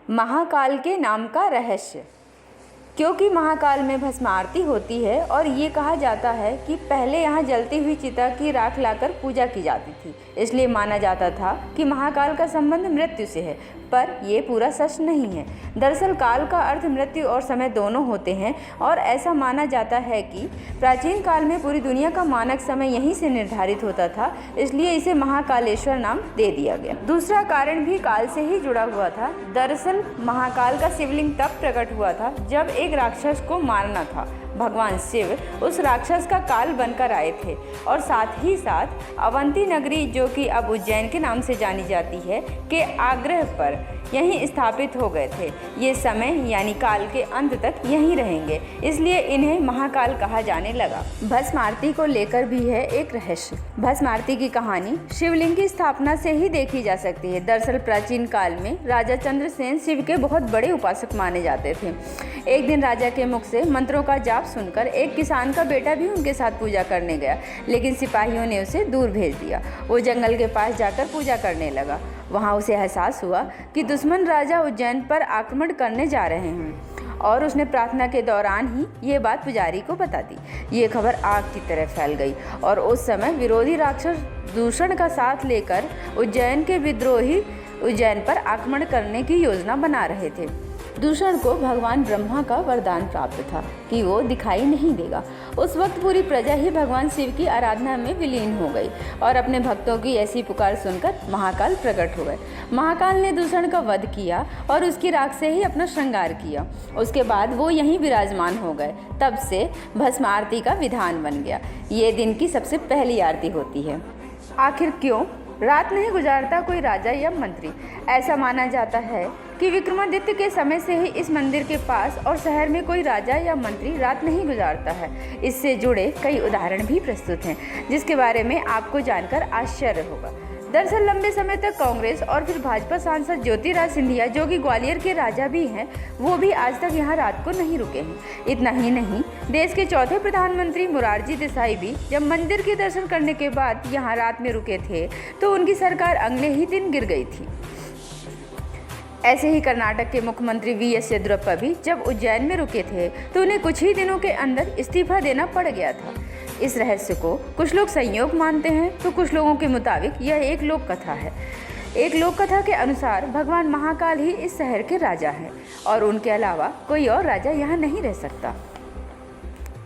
महाकाल के नाम का रहस्य। क्योंकि महाकाल में भस्म आरती होती है और ये कहा जाता है कि पहले यहाँ जलती हुई चिता की राख लाकर पूजा की जाती थी, इसलिए माना जाता था कि महाकाल का संबंध मृत्यु से है, पर ये पूरा सच नहीं है। दरअसल काल का अर्थ मृत्यु और समय दोनों होते हैं और ऐसा माना जाता है कि प्राचीन काल में पूरी दुनिया का मानक समय यहीं से निर्धारित होता था, इसलिए इसे महाकालेश्वर नाम दे दिया गया। दूसरा कारण भी काल से ही जुड़ा हुआ था। दरअसल महाकाल का शिवलिंग तब प्रकट हुआ था जब एक राक्षस को मारना था। भगवान शिव उस राक्षस का काल बनकर आए थे और साथ ही साथ अवंती नगरी, जो कि अब उज्जैन के नाम से जानी जाती है, के आग्रह पर यहीं स्थापित हो गए थे। ये समय यानी काल के अंत तक यहीं रहेंगे, इसलिए इन्हें महाकाल कहा जाने लगा। भस्म आरती को लेकर भी है एक रहस्य। भस्म आरती की कहानी शिवलिंग की स्थापना से ही देखी जा सकती है। दरअसल प्राचीन काल में राजा चंद्रसेन शिव के बहुत बड़े उपासक माने जाते थे। एक दिन राजा के मुख से मंत्रों का जाप सुनकर एक किसान का बेटा भी उनके साथ पूजा करने गया, लेकिन सिपाहियों ने उसे दूर भेज दिया। वो जंगल के पास जाकर पूजा करने लगा। वहाँ उसे एहसास हुआ कि दुश्मन राजा उज्जैन पर आक्रमण करने जा रहे हैं और उसने प्रार्थना के दौरान ही ये बात पुजारी को बता दी। ये खबर आग की तरह फैल गई और उस समय विरोधी राक्षस दूषण का साथ लेकर उज्जैन के विद्रोही उज्जैन पर आक्रमण करने की योजना बना रहे थे। दूषण को भगवान ब्रह्मा का वरदान प्राप्त था कि वो दिखाई नहीं देगा। उस वक्त पूरी प्रजा ही भगवान शिव की आराधना में विलीन हो गई और अपने भक्तों की ऐसी पुकार सुनकर महाकाल प्रकट हो गए। महाकाल ने दूषण का वध किया और उसकी राख से ही अपना श्रृंगार किया। उसके बाद वो यहीं विराजमान हो गए। तब से भस्म आरती का विधान बन गया। ये दिन की सबसे पहली आरती होती है। आखिर क्यों रात नहीं गुजारता कोई राजा या मंत्री? ऐसा माना जाता है कि विक्रमादित्य के समय से ही इस मंदिर के पास और शहर में कोई राजा या मंत्री रात नहीं गुजारता है। इससे जुड़े कई उदाहरण भी प्रस्तुत हैं, जिसके बारे में आपको जानकर आश्चर्य होगा। दरअसल लंबे समय तक कांग्रेस और फिर भाजपा सांसद ज्योतिराज सिंधिया, जो कि ग्वालियर के राजा भी हैं, वो भी आज तक यहाँ रात को नहीं रुके हैं। इतना ही नहीं, देश के चौथे प्रधानमंत्री मोरारजी देसाई भी जब मंदिर के दर्शन करने के बाद यहाँ रात में रुके थे तो उनकी सरकार अगले ही दिन गिर गई थी। ऐसे ही कर्नाटक के मुख्यमंत्री वीएस येदियुरप्पा भी जब उज्जैन में रुके थे तो उन्हें कुछ ही दिनों के अंदर इस्तीफा देना पड़ गया था। इस रहस्य को कुछ लोग संयोग मानते हैं तो कुछ लोगों के मुताबिक यह एक लोक कथा है। एक लोक कथा के अनुसार भगवान महाकाल ही इस शहर के राजा हैं और उनके अलावा कोई और राजा यहाँ नहीं रह सकता।